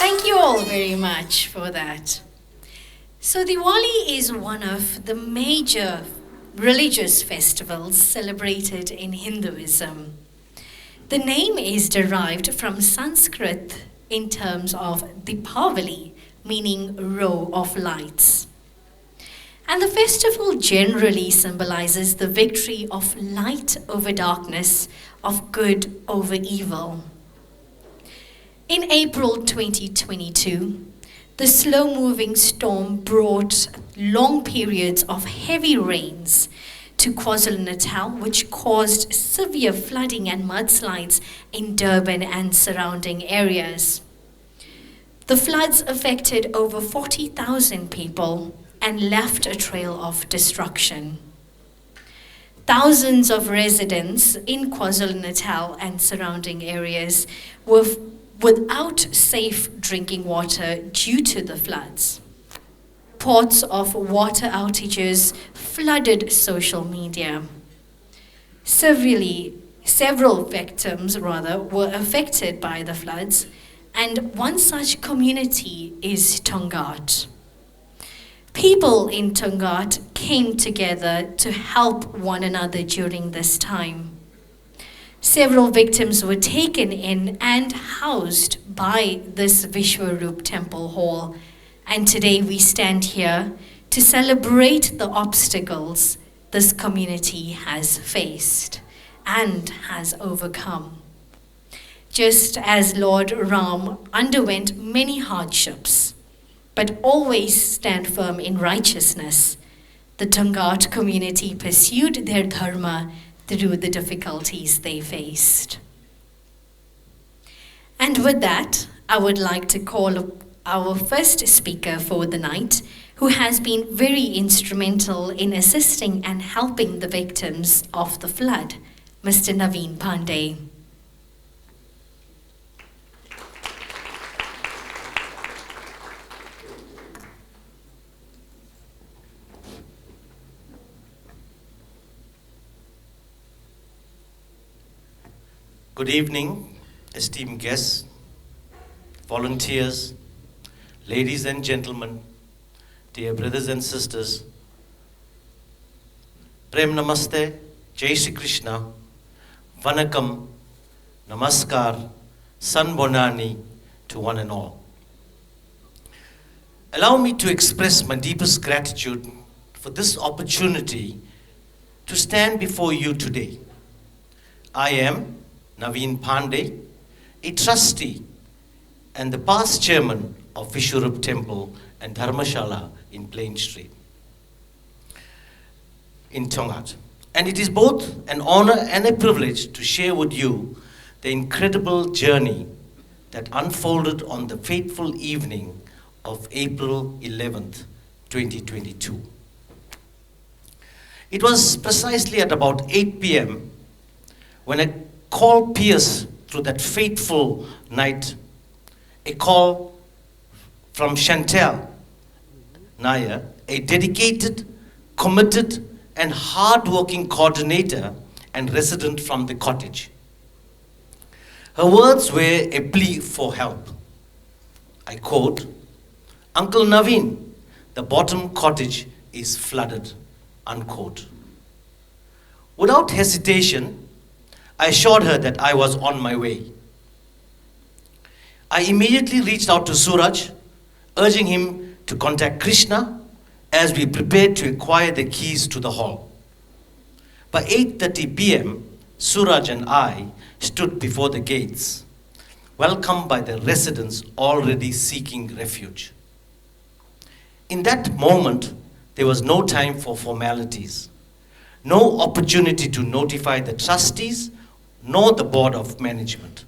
Thank you all very much for that. So, Diwali is one of the major religious festivals celebrated in Hinduism. The name is derived from Sanskrit in terms of Deepavali, meaning row of lights. And the festival generally symbolizes the victory of light over darkness, of good over evil. In April 2022, the slow moving storm brought long periods of heavy rains to KwaZulu-Natal, which caused severe flooding and mudslides in Durban and surrounding areas. The floods affected over 40,000 people and left a trail of destruction. Thousands of residents in KwaZulu-Natal and surrounding areas were without safe drinking water due to the floods. Reports of water outages flooded social media. Several victims were affected by the floods, and one such community is Tongaat. People in Tongaat came together to help one another during this time. Several victims were taken in and housed by this Vishwaroop Temple Hall, and today we stand here to celebrate the obstacles this community has faced and has overcome. Just as Lord Ram underwent many hardships, but always stand firm in righteousness, the Tongaat community pursued their dharma through the difficulties they faced. And with that, I would like to call our first speaker for the night, who has been very instrumental in assisting and helping the victims of the flood, Mr. Navin Panday. Good evening, esteemed guests, volunteers, ladies and gentlemen, dear brothers and sisters. Prem Namaste, Jai Shri Krishna, Vanakam, Namaskar, San Bonani to one and all. Allow me to express my deepest gratitude for this opportunity to stand before you today. I am Navin Panday, a trustee and the past chairman of Vishwaroop Temple and Dharmashala in Plain Street in Tongaat. And it is both an honor and a privilege to share with you the incredible journey that unfolded on the fateful evening of April 11th, 2022. It was precisely at about 8 p.m. when a call pierced through that fateful night, a call from Chantal Nair, a dedicated, committed, and hard-working coordinator and resident from the cottage. Her words were a plea for help. I quote, "Uncle Navin, the bottom cottage is flooded," unquote. Without hesitation, I assured her that I was on my way. I immediately reached out to Suraj, urging him to contact Krishna as we prepared to acquire the keys to the hall. By 8:30 p.m., Suraj and I stood before the gates, welcomed by the residents already seeking refuge. In that moment, there was no time for formalities, no opportunity to notify the trustees nor the board of management.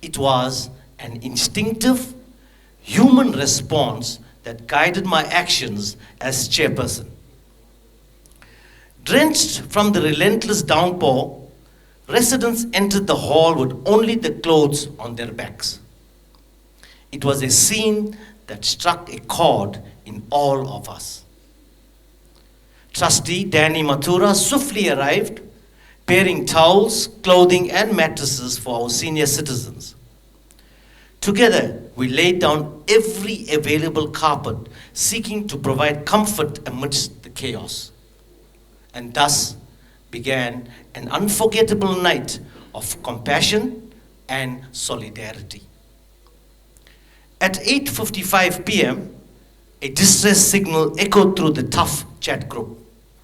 It was an instinctive, human response that guided my actions as chairperson. Drenched from the relentless downpour, residents entered the hall with only the clothes on their backs. It was a scene that struck a chord in all of us. Trustee Danny Mathura swiftly arrived, bearing towels, clothing, and mattresses for our senior citizens. Together, we laid down every available carpet, seeking to provide comfort amidst the chaos. And thus began an unforgettable night of compassion and solidarity. At 8:55 p.m., a distress signal echoed through the tough chat group,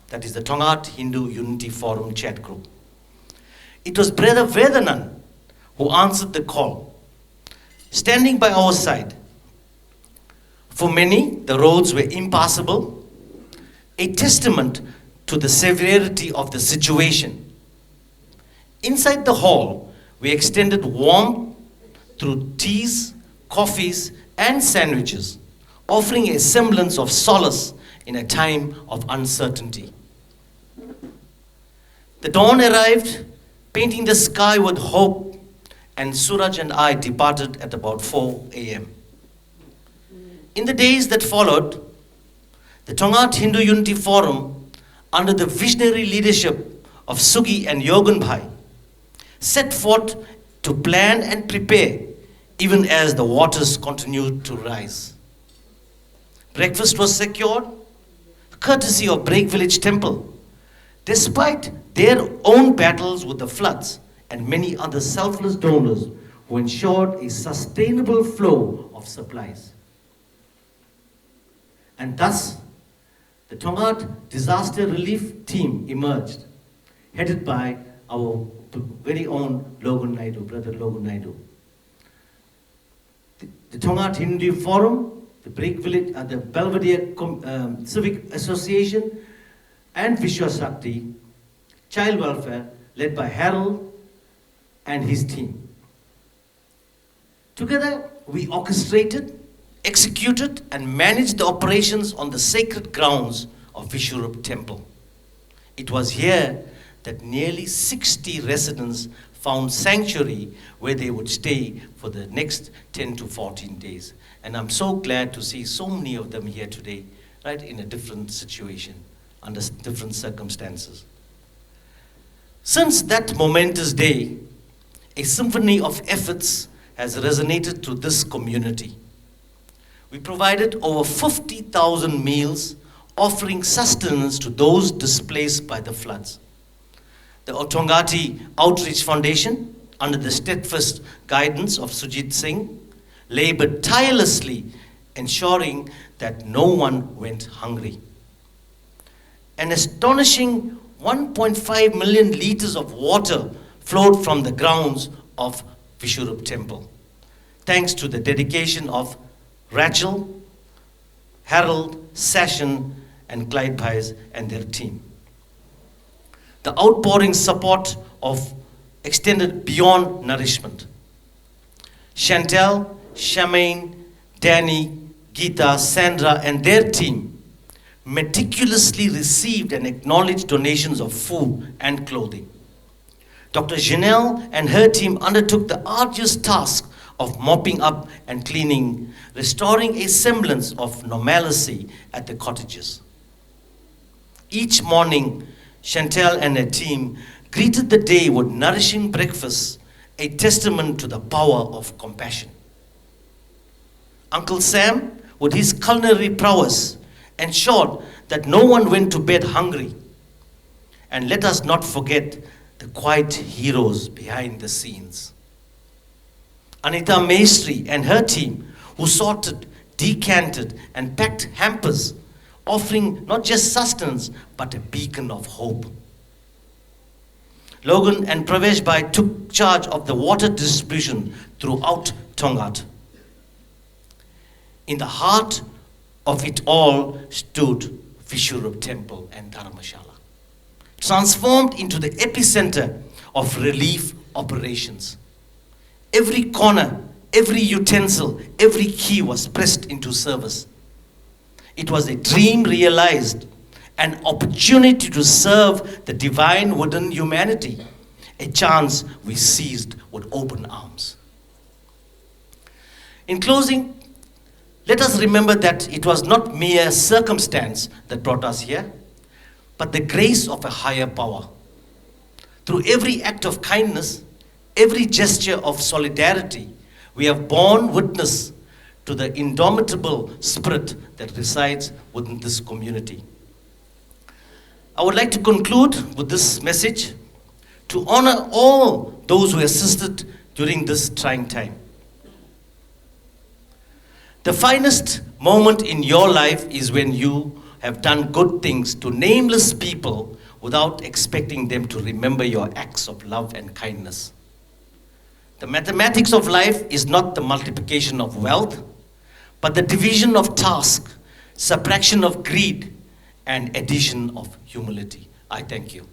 that is the Tongaat Hindu Unity Forum chat group. It was Brother Vedanan who answered the call, standing by our side. For many, the roads were impassable, a testament to the severity of the situation. Inside the hall, we extended warmth through teas, coffees, and sandwiches, offering a semblance of solace in a time of uncertainty. The dawn arrived, painting the sky with hope, and Suraj and I departed at about 4 a.m. In the days that followed, the Tongaat Hindu Unity Forum, under the visionary leadership of Sugi and Yogunbhai, set forth to plan and prepare even as the waters continued to rise. Breakfast was secured, courtesy of Break Village Temple, despite their own battles with the floods and many other selfless donors who ensured a sustainable flow of supplies. And thus, the Tongaat Disaster Relief Team emerged, headed by our very own Logan Naidu, Brother Logan Naidu. The Tongaat Hindu Forum, the Break Village, the Belvedere Civic Association, and Vishwasakti, Child Welfare, led by Harold and his team. Together, we orchestrated, executed, and managed the operations on the sacred grounds of Vishurup Temple. It was here that nearly 60 residents found sanctuary where they would stay for the next 10 to 14 days. And I'm so glad to see so many of them here today, right, in a different situation, under different circumstances. Since that momentous day, a symphony of efforts has resonated through this community. We provided over 50,000 meals, offering sustenance to those displaced by the floods. The Otongati Outreach Foundation, under the steadfast guidance of Sujit Singh, labored tirelessly, ensuring that no one went hungry. An astonishing 1.5 million liters of water flowed from the grounds of Vishurup Temple, thanks to the dedication of Rachel, Harold, Sashin, and Clyde Pies and their team. The outpouring support of extended beyond nourishment. Chantel, Charmaine, Danny, Geeta, Sandra, and their team meticulously received and acknowledged donations of food and clothing. Dr. Janelle and her team undertook the arduous task of mopping up and cleaning, restoring a semblance of normalcy at the cottages. Each morning, Chantel and her team greeted the day with nourishing breakfast, a testament to the power of compassion. Uncle Sam, with his culinary prowess, ensured that no one went to bed hungry. And let us not forget the quiet heroes behind the scenes. Anita Maestri and her team, who sorted, decanted, and packed hampers, offering not just sustenance, but a beacon of hope. Logan and Pravesh Bhai took charge of the water distribution throughout Tongaat. In the heart of it all stood Vishurup Temple and Dharmashala, transformed into the epicenter of relief operations. Every corner, every utensil, every key was pressed into service. It was a dream realized, an opportunity to serve the divine within humanity, a chance we seized with open arms. In closing, let us remember that it was not mere circumstance that brought us here, but the grace of a higher power. Through every act of kindness, every gesture of solidarity, We have borne witness to the indomitable spirit that resides within this community. I would like to conclude with this message to honor all those who assisted during this trying time. The finest moment in your life is when you have done good things to nameless people without expecting them to remember your acts of love and kindness. The mathematics of life is not the multiplication of wealth, but the division of task, subtraction of greed, and addition of humility. I thank you.